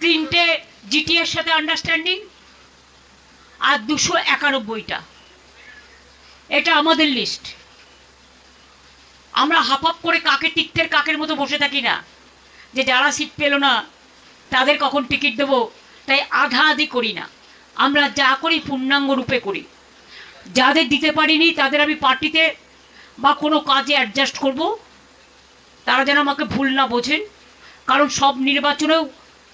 3টে জিটিএর সাথে আন্ডারস্ট্যান্ডিং, আর 291টা। এটা আমাদের লিস্ট। আমরা হাফ করে কাকের টিকটের কাকের মতো বসে থাকি না, যে যারা সিট পেল না তাদের কখন টিকিট দেবো, তাই আধা আধি করি না। আমরা যা করি পূর্ণাঙ্গ রূপে করি। যাদের দিতে পারিনি তাদের আমি পার্টিতে বা কোনো কাজে অ্যাডজাস্ট করব, তারা যেন আমাকে ভুল না বোঝেন। কারণ সব নির্বাচনেও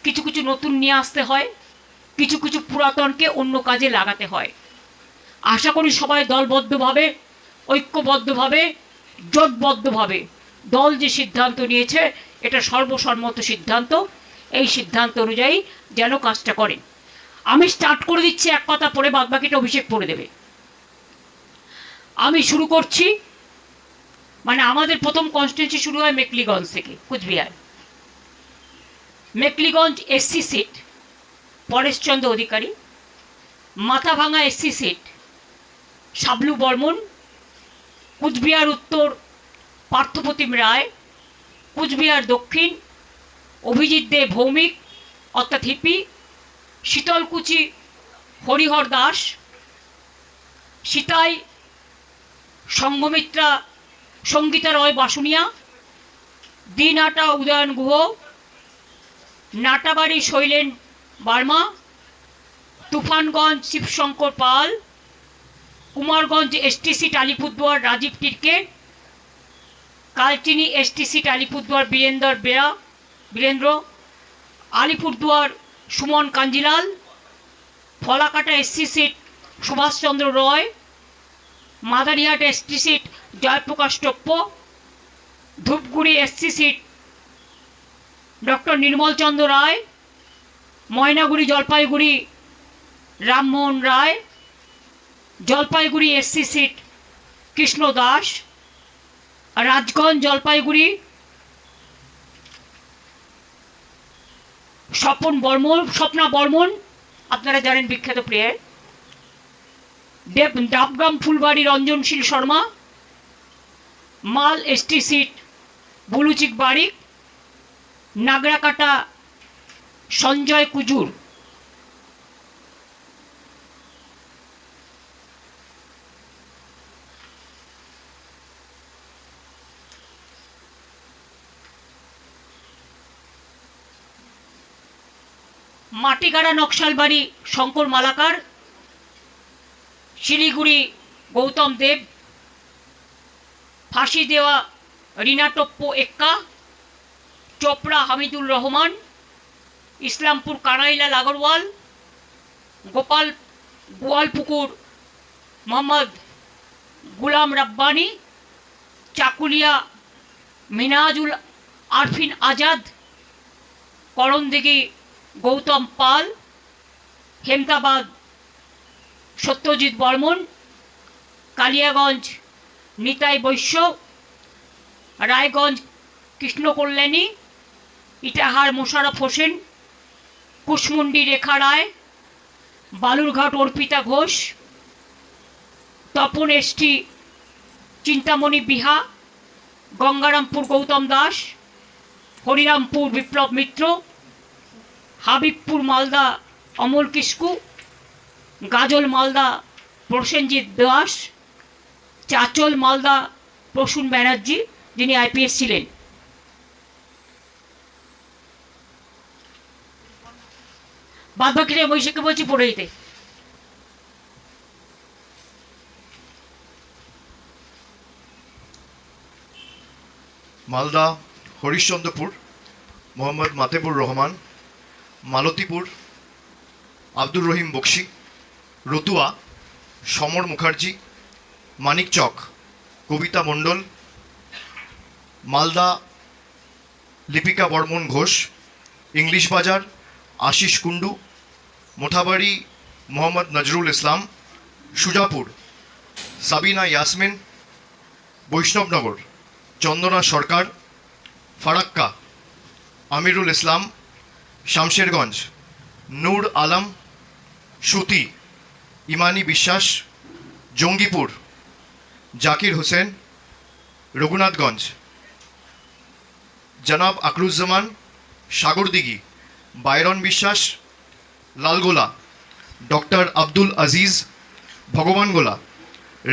কিছু কিছু নতুন নিয়ে আসতে হয়, কিছু কিছু পুরাতনকে অন্য কাজে লাগাতে হয়। আশা করি সবাই দলবদ্ধভাবে, ঐক্যবদ্ধভাবে, জোটবদ্ধভাবে দল যে সিদ্ধান্ত নিয়েছে এটা সর্বসম্মত সিদ্ধান্ত। এই সিদ্ধান্ত অনুযায়ী যেন কাজটা করেন। আমি স্টার্ট করে দিচ্ছি, এক কথা পড়ে বাদবাকিটা অভিষেক পড়ে দেবে। আমি শুরু করছি, মানে আমাদের প্রথম কনস্টিটিউয়েন্সি শুরু হয় মেকলিগঞ্জ থেকে, Cooch Behar. Mekliganj SC seat Pareshchandra Adhikari, Mathabhanga SC seat Sablu Barman, Cooch Behar Uttar Parthapratim Roy, Cooch Behar Dakshin Abhijit De Bhowmik অর্থাৎ Hipi, Sitalkuchi Harihar Das, Sitai Sanghamitra Sangita Roy Basunia, Dinhata Udayan Guha, Natabari Sailen Barma, Tufanganj Shibshankar Pal, Kumarganj ST seat Alipurduar Rajib Tirkey, Kalchini ST seat Alipurduar Birendra, Alipurduar Suman Kanjilal, Falakata SC seat Subhashchandra Roy, Madarihat ST seat Jayprakash Toppo, Dhupguri SC seat doctor Nirmalchandra রায়, ময়নাগুড়ি জলপাইগুড়ি রামমোহন রায়, জলপাইগুড়ি এসসি সিট কৃষ্ণ দাস, রাজগঞ্জ জলপাইগুড়ি স্বপ্না বর্মন, আপনারা জানেন বিখ্যাত প্লেয়ার, ডাবগ্রাম ফুলবাড়ি রঞ্জনশীল শর্মা, মাল এসটি সিট বুলুচিক বারিক, নাগরাকাটা সঞ্জয় কুজুর। মাটিগাড়া নকশালবাড়ি শঙ্কর মালাকার, শিলিগুড়ি গৌতম দেব, ফাঁসি দেওয়া রিনা টপ্পো এক্কা, চোপড়া হামিদুর রহমান, ইসলামপুর কানাইলাল আগরওয়াল, গোয়ালপুকুর মোহাম্মদ গুলাম রাব্বানি, চাকুলিয়া মিনাজুল আরফিন আজাদ, করণদিঘি গৌতম পাল, হেমদাবাদ সত্যজিৎ বর্মন, কালিয়াগঞ্জ নিতাই বৈশ্য, রায়গঞ্জ কৃষ্ণ কল্যাণী, ইটাহার মোশারফ হোসেন, কুশমুন্ডি রেখা রায়, বালুরঘাট অর্পিতা ঘোষ, তপন এসটি চিন্তামণি বিহা, গঙ্গারামপুর গৌতম দাস, হরিরামপুর বিপ্লব মিত্র, হাবিবপুর মালদা অমল কিস্কু, গাজল মালদা প্রসেনজিৎ দাস, চাচল মালদা প্রসূন ব্যানার্জি যিনি আইপিএস ছিলেন। বাদবাকিরা বৈশাখে বলছি পড়ে দিতে। মালদা হরিশ্চন্দ্রপুর মোহাম্মদ মাতেবুর রহমান, মালতীপুর আব্দুর রহিম বক্সি, রতুয়া সমর মুখার্জি, মানিকচক কবিতা মণ্ডল, মালদা লিপিকা বর্মন ঘোষ, ইংলিশ বাজার আশিস কুণ্ডু, মোথাবাড়ি মোহাম্মদ নজরুল ইসলাম, সুজাপুর সাবিনা ইয়াসমিন, বৈষ্ণবনগর চন্দনা সরকার, ফারাক্কা আমিরুল ইসলাম, শামশেরগঞ্জ নূর আলম, সুতি ইমানি বিশ্বাস, জঙ্গিপুর জাকির হোসেন, রঘুনাথগঞ্জ জনাব আকরুজ্জামান, সাগরদিঘি বাইরন বিশ্বাস, লালগোলা ডক্টর আব্দুল আজিজ ভগবানগোলা,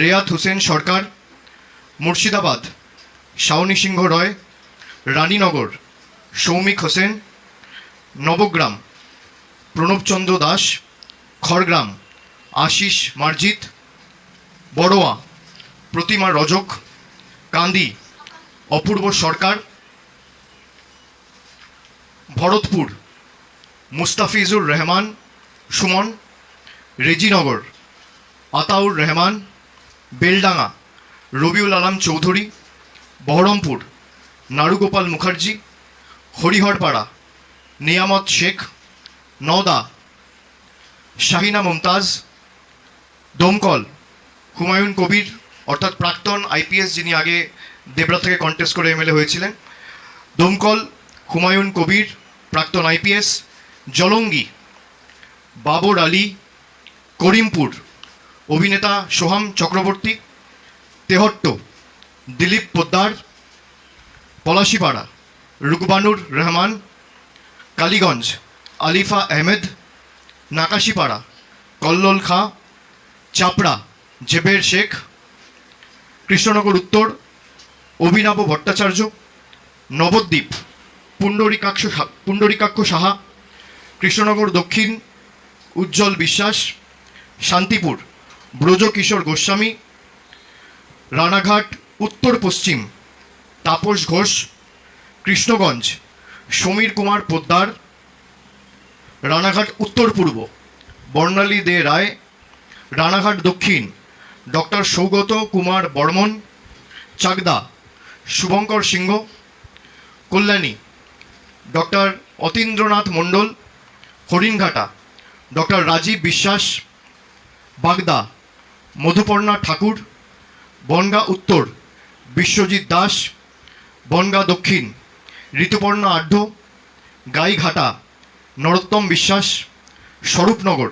রেয়াত হোসেন সরকার, মুর্শিদাবাদ শাওনি সিংহ রয়, রানীনগর সৌমিক হোসেন, নবগ্রাম প্রণবচন্দ্র দাস, খড়গ্রাম আশিস মার্জিত, বড়োয়া প্রতিমা রজক, কান্দি অপূর্ব সরকার, ভরতপুর মুস্তাফিজুর রহমান সুমন, রেজিনগর আতাউর রহমান, বেলডাঙ্গা রবিউল আলম চৌধুরী, বহরমপুর নারুগোপাল মুখার্জি, হরিহরপাড়া নিয়ামত শেখ, নওদা শাহিনা মুমতাজ, দমকল হুমায়ুন কবির অর্থাৎ প্রাক্তন আইপিএস, যিনি আগে দেবরা থেকে কন্টেস্ট করে এমএলএ হয়েছিলেন, দমকল হুমায়ুন কবির প্রাক্তন আইপিএস, জলঙ্গি বাবর আলী, করিমপুর অভিনেতা সোহাম চক্রবর্তী, তেহট্ট দিলীপ পোদ্দার, পলাশিপাড়া রুকবানুর রহমান, কালীগঞ্জ আলিফা আহমেদ, নাকাশিপাড়া কল্লোল খাঁ, চাপড়া জেবের শেখ, কৃষ্ণনগর উত্তর অভিনব ভট্টাচার্য, নবদ্বীপ পুণ্ডরিকাক্ষ সাহা, কৃষ্ণনগর দক্ষিণ উজ্জ্বল বিশ্বাস, শান্তিপুর ব্রজকিশোর গোস্বামী, রানাঘাট উত্তর পশ্চিম তাপস ঘোষ, কৃষ্ণগঞ্জ সমীর কুমার পোদ্দার, রানাঘাট উত্তর পূর্ব বর্ণালী দে রায়, রানাঘাট দক্ষিণ ডক্টর সৌগত কুমার বর্মন, চাকদা শুভঙ্কর সিংহ, কল্যাণী ডক্টর অতীন্দ্রনাথ মণ্ডল, হরিণঘাটা ডক্টর রাজীব বিশ্বাস, বাগদা মধুপর্ণা ঠাকুর, বনগাঁ উত্তর বিশ্বজিৎ দাস, বনগাঁ দক্ষিণ ঋতুপর্ণা আঢ্য, গাইঘাটা নরোত্তম বিশ্বাস, স্বরূপনগর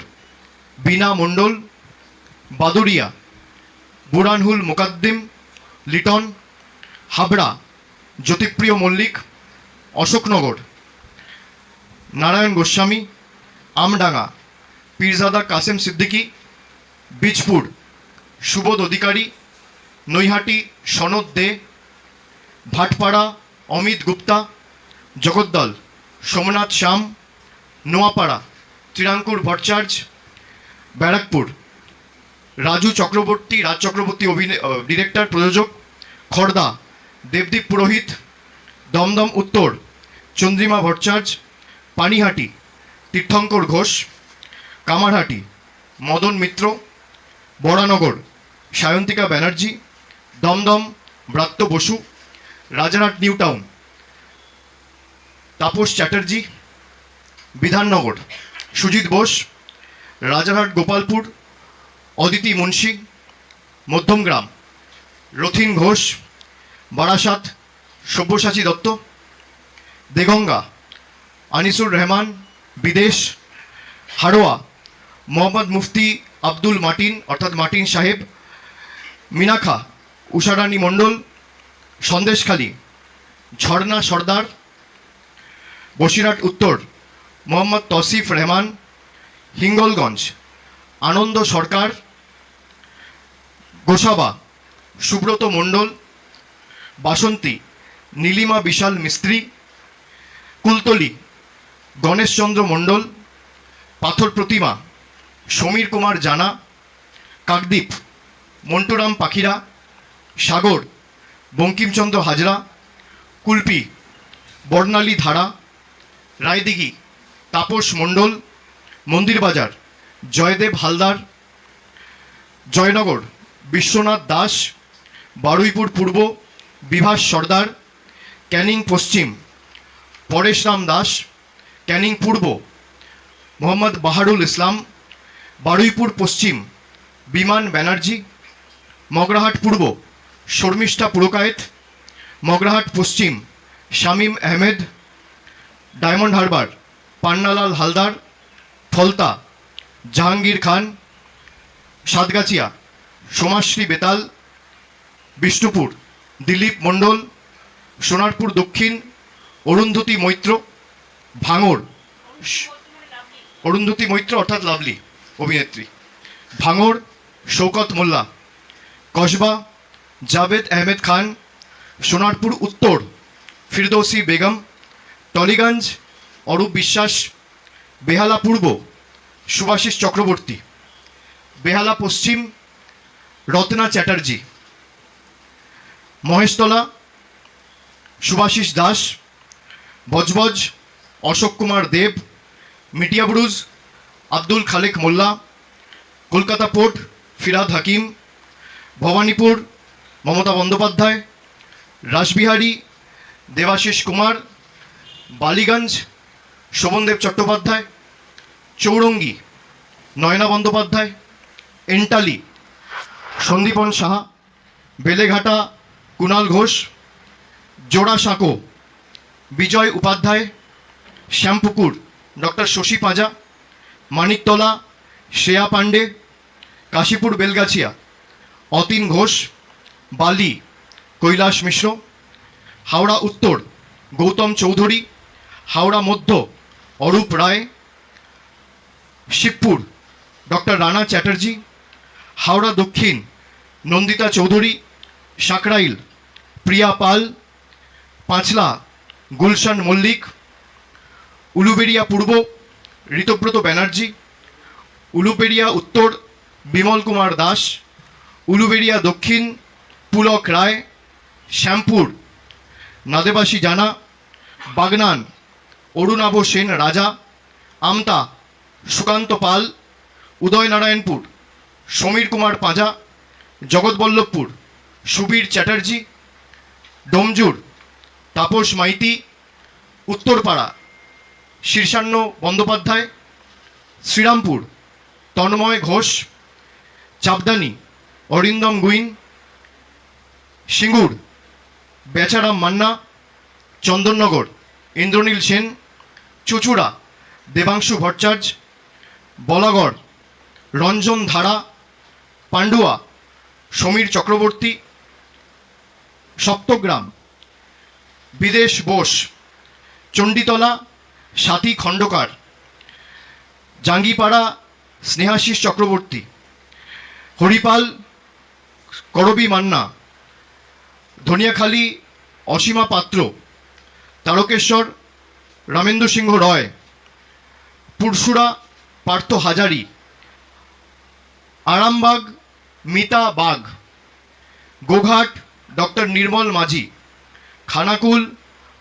বীণা মণ্ডল, বাদুড়িয়া বুরানহুল মোকাদ্দিম লিটন, হাবড়া জ্যোতিপ্রিয় মল্লিক, অশোকনগর নারায়ণ গোস্বামী, আমডাঙ্গা পীরজাদা কাসেম সিদ্দিকী, বীজপুর সুবোধ অধিকারী, নৈহাটি সনদ দে, ভাটপাড়া অমিত গুপ্তা, জগদ্দল সোমনাথ শ্যাম, নোয়াপাড়া ত্রিরাঙ্কুর ভট্টাচার্য, ব্যারাকপুর রাজ চক্রবর্তী ডিরেক্টর প্রযোজক, খড়দা দেবদীপ পুরোহিত, দমদম উত্তর চন্দ্রিমা ভট্টাচার্য, পানিহাটি তীর্থঙ্কর ঘোষ, কামারহাটি মদন মিত্র, বরানগর সায়ন্তিকা ব্যানার্জি, দমদম ব্রাত্য বসু, রাজারহাট নিউ টাউন তাপস চ্যাটার্জি, বিধাননগর সুজিত বোস, রাজারহাট গোপালপুর অদিতি মুন্সি, মধ্যমগ্রাম রথিন ঘোষ, বারাসাত সব্যসাচী দত্ত, দেগঙ্গা আনিসুর রহমান বিদেশ, হাড়োয়া মোহাম্মদ মুফতি আব্দুল মাটিন অর্থাৎ মাটিন সাহেব, মিনাখা উষারানী মণ্ডল, সন্দেশখালী ঝর্ণা সর্দার, বসিরহাট উত্তর মোহাম্মদ তসিফ রহমান, হিঙ্গলগঞ্জ আনন্দ সরকার, গোসাবা সুব্রত মণ্ডল, বাসন্তী নীলিমা বিশাল মিস্ত্রি, কুলতলি গণেশচন্দ্র মণ্ডল, পাথর প্রতিমা সমীর কুমার জানা, কাকদ্বীপ মন্টুরাম পাখিরা, সাগর বঙ্কিমচন্দ্র হাজরা, কুলপি বর্ণালী ধারা, রায়দিঘি তাপস মণ্ডল, মন্দিরবাজার জয়দেব হালদার, জয়নগর বিশ্বনাথ দাস, বারুইপুর পূর্ব বিভাস সর্দার, ক্যানিং পশ্চিম পরেশরাম দাস, ক্যানিং পূর্ব মোহাম্মদ বাহারুল ইসলাম, বারুইপুর পশ্চিম বিমান ব্যানার্জি, মগরাহাট পূর্ব শর্মিষ্ঠা পুরকায়েত, মগরাহাট পশ্চিম শামীম আহমেদ, ডায়মন্ড হারবার পান্নালাল হালদার, ফলতা জাহাঙ্গীর খান, সাতগাছিয়া সোমাশ্রী বেতাল, বিষ্ণুপুর দিলীপ মণ্ডল, সোনারপুর দক্ষিণ অরুন্ধতী মৈত্র, ভাঙড় অরুন্ধতী মৈত্র অর্থাৎ লাভলি অভিনেত্রী। ভাঙড় শৌকত মোল্লা। কসবা জাভেদ আহমেদ খান। সোনারপুর উত্তর ফিরদৌসি বেগম। টলিগঞ্জ অরূপ বিশ্বাস। বেহালা পূর্ব সুভাষিস চক্রবর্তী। বেহালা পশ্চিম রত্না চ্যাটার্জি। মহেশতলা সুভাষিস দাস। বজবজ অশোক কুমার দেব। মিটিয়াবুরুজ আব্দুল খালেক মোল্লা। কলকাতা পোর্ট ফিরাদ হাকিম। ভবানীপুর মমতা বন্দ্যোপাধ্যায়। রাসবিহারী দেবাশিস কুমার। বালিগঞ্জ শোভনদেব চট্টোপাধ্যায়। চৌরঙ্গি নয়না বন্দ্যোপাধ্যায়। এন্টালি সন্দীপন সাহা। বেলেঘাটা কুণাল ঘোষ। জোড়াসাঁকো বিজয় উপাধ্যায়। শ্যামপুকুর ডক্টর শশী পাঁজা। মানিকতলা শ্রেয়া পাণ্ডে। কাশীপুর বেলগাছিয়া অতীন ঘোষ। বালি কৈলাস মিশ্র। হাওড়া উত্তর গৌতম চৌধুরী। হাওড়া মধ্য অরূপ রায়। শিবপুর ডক্টর রানা চ্যাটার্জি। হাওড়া দক্ষিণ নন্দিতা চৌধুরী। সাকরাইল প্রিয়া পাল। পাঁচলা গুলশান মল্লিক। উলুবেড়িয়া পূর্ব ঋতব্রত ব্যানার্জি। উলুবেড়িয়া উত্তর বিমল কুমার দাস। উলুবেড়িয়া দক্ষিণ পুলক রায়। শ্যামপুর নাদেবাসী জানা। বাগনান অরুণাভ সেন রাজা। আমতা সুকান্ত পাল। উদয়নারায়ণপুর সমীর কুমার পাঁজা। জগৎবল্লভপুর সুবীর চ্যাটার্জি। ডোমজুর তাপস মাইতি। উত্তরপাড়া শীর্ষান্ন বন্দ্যোপাধ্যায়। শ্রীরামপুর তন্ময় ঘোষ। চাপদানি অরিন্দম গুইন। সিঙ্গুর বেচারাম মান্না। চন্দননগর ইন্দ্রনীল সেন। চুচুড়া দেবাংশু ভট্টাচার্য। বলাগড় রঞ্জন ধারা। পান্ডুয়া সমীর চক্রবর্তী। সপ্তগ্রাম বিদেশ বোস। চণ্ডীতলা সাথী খণ্ডকার। জাঙ্গিপাড়া স্নেহাশিস চক্রবর্তী। হরিপাল করবী মান্না। ধনিয়াখালী অসীমা পাত্র। তারকেশ্বর রামেন্দু সিংহ রয়। পুরসুরা পার্থ হাজারি। আরামবাগ মিতা বাগ। গোঘাট ডক্টর নির্মল মাঝি। খানাকুল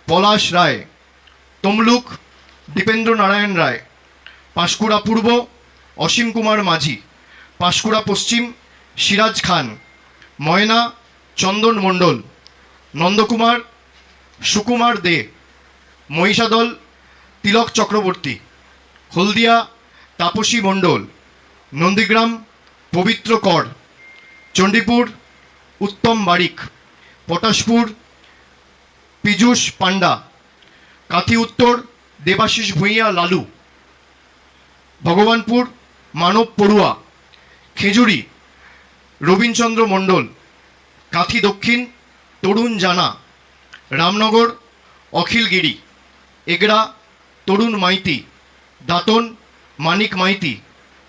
পলাশ রায়। তমলুক দীপেন্দ্র নারায়ণ রায়। পাঁশকুড়া পূর্ব অসীম কুমার মাঝি। পাঁশকুড়া পশ্চিম সিরাজ খান। ময়না চন্দন মণ্ডল। নন্দকুমার সুকুমার দে। মহিষাদল তিলক চক্রবর্তী। হলদিয়া তাপসী মণ্ডল। নন্দীগ্রাম পবিত্র কর। চণ্ডীপুর উত্তম বারিক। পটাশপুর পীযূষ পান্ডা। কাথি উত্তর দেবাশিস ভূঁইয়া লালু। ভগবানপুর মানব পড়ুয়া। খেজুরি রবীনচন্দ্র মণ্ডল। কাথি দক্ষিণ তরুণ জানা। রামনগর অখিল গিরি। এগড়া তরুণ মাইতি। দাঁতন মানিক মাইতি।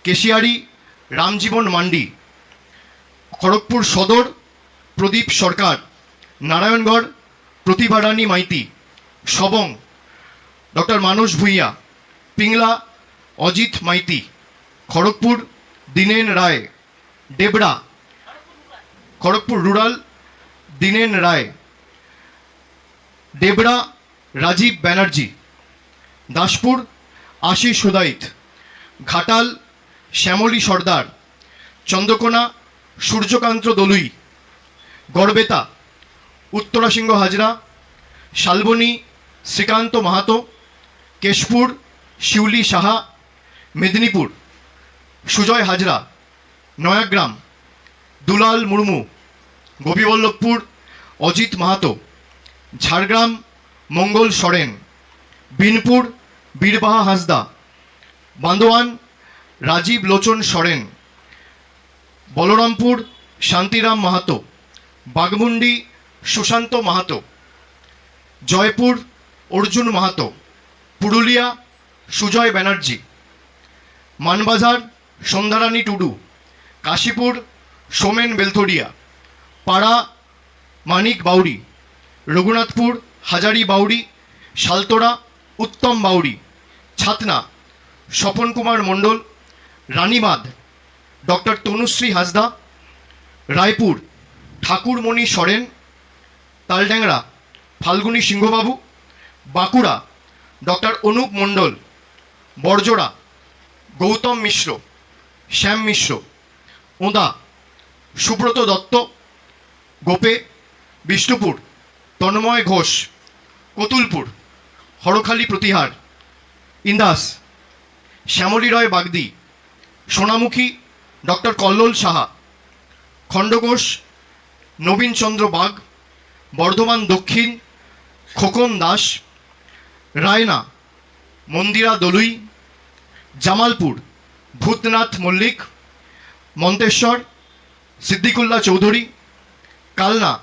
কেশিয়ারি রামজীবন মান্ডি। খড়গপুর সদর প্রদীপ সরকার। নারায়ণগড় প্রতিভা রানী মাইতি। সবং ডক্টর মানস ভূঁইয়া। পিংলা অজিত মাইতি। খড়গপুর দীনেন রায়। ডেবরা খড়গপুর রুরাল দীনেন রায়। ডেবরা রাজীব ব্যানার্জি। দাসপুর আশিস হুদাইত। ঘাটাল শ্যামলী সর্দার। চন্দ্রকোনা সূর্যকান্ত দলুই। গড়বেতা উত্তরাসিংহ হাজরা। শালবনী শ্রীকান্ত মাহাতো। কেশপুর শিউলি সাহা। মেদিনীপুর সুজয় হাজরা। নয়াগ্রাম দুলাল মুর্মু। গোপীবল্লভপুর অজিত মাহাতো। ঝাড়গ্রাম মঙ্গল সরেন। বিনপুর বীরবাহা হাঁসদা। বান্দোয়ান রাজীব লোচন সরেন। বলরামপুর শান্তিরাম মাহাতো। বাগমুন্ডি সুশান্ত মাহাতো। জয়পুর অর্জুন মাহাতো। পুরুলিয়া সুজয় ব্যানার্জি। মানবাজার সন্ধ্যারানী টুডু। কাশীপুর সোমেন বেলথরিয়া। পাড়া মানিক বাউরি। রঘুনাথপুর হাজারি বাউরি। শালতোড়া উত্তম বাউরি। ছাতনা স্বপন কুমার মণ্ডল। রানীবাঁধ ডক্টর তনুশ্রী হাসদা। রায়পুর ঠাকুরমণি সরেন। তালড্যাংরা ফাল্গুনী সিংহবাবু। বাঁকুড়া ডক্টর অনুপ মণ্ডল। বড়জোড়া গৌতম মিশ্র, শ্যাম মিশ্র। ওঁদা সুব্রত দত্ত। গোপে বিষ্ণুপুর তন্ময় ঘোষ। কতুলপুর হরখালি প্রতিহার। ইন্দাস শ্যামলী রয় বাগদি। সোনামুখী ডক্টর কল্লোল সাহা। খণ্ডঘোষ নবীনচন্দ্র বাগ। বর্ধমান দক্ষিণ খোকন দাস। রায়না মন্দিরা দলুই। জামালপুর ভূতনাথ মল্লিক। মন্তেশ্বর সিদ্দিকুল্লাহ চৌধুরী। কালনা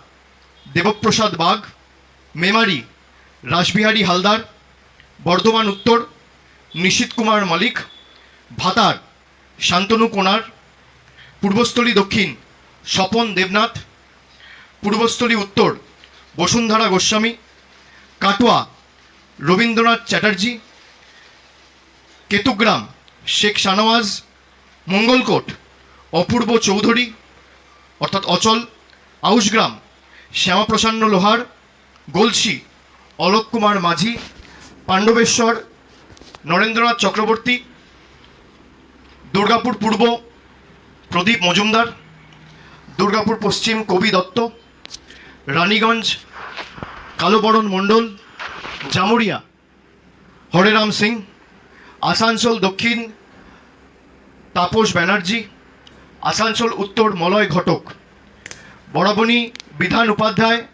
দেবপ্রসাদ বাগ। মেমারি রাসবিহারী হালদার। বর্ধমান উত্তর নিশীত কুমার মালিক। ভাতার শান্তনু কোনার। পূর্বস্থলী দক্ষিণ স্বপন দেবনাথ। পূর্বস্থলী উত্তর বসুন্ধরা গোস্বামী। কাটোয়া রবীন্দ্রনাথ চ্যাটার্জি। কেতুগ্রাম শেখ শানওয়াজ। মঙ্গলকোট অপূর্ব চৌধুরী অর্থাৎ অচল। আউশগ্রাম শ্যামাপ্রসন্ন লোহার। গলসি অলোক কুমার মাঝি। পাণ্ডবেশ্বর নরেন্দ্রনাথ চক্রবর্তী। দুর্গাপুর পূর্ব প্রদীপ মজুমদার। দুর্গাপুর পশ্চিম কবি দত্ত। রানীগঞ্জ কালোবরণ মণ্ডল। জামুরিয়া হরেরাম সিং। আসানসোল দক্ষিণ তাপস ব্যানার্জি। আসানসোল উত্তর মলয় ঘটক। বরাবনী বিধান উপাধ্যায়।